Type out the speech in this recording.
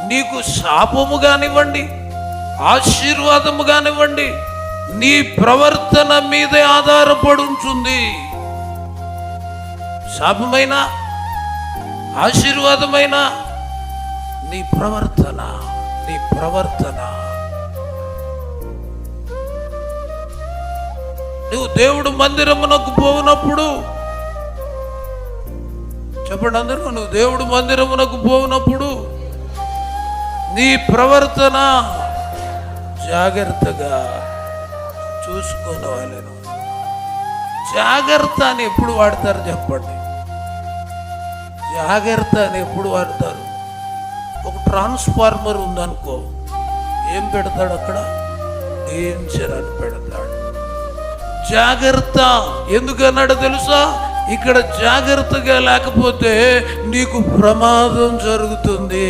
నీకు శాపము కానివ్వండి, ఆశీర్వాదము కానివ్వండి, నీ ప్రవర్తన మీదే ఆధారపడి ఉంటుంది. శాపమైన ఆశీర్వాదమైన నీ ప్రవర్తన. నువ్వు దేవుడు మందిరమునకు పోవునప్పుడు, చెప్పండి అందరూ, నువ్వు దేవుడు మందిరమునకు పోవునప్పుడు నీ ప్రవర్తన జాగ్రత్తగా చూసుకోవాలను. జాగ్రత్త అని ఎప్పుడు వాడతారు చెప్పండి? జాగ్రత్త అని ఎప్పుడు వాడతారు? ఒక ట్రాన్స్ఫార్మర్ ఉందనుకో, ఏం పెడతాడు అక్కడ? డేంజర్ అని పెడతాడు. జాగ్రత్త ఎందుకన్నాడో తెలుసా? ఇక్కడ జాగ్రత్తగా లేకపోతే నీకు ప్రమాదం జరుగుతుంది.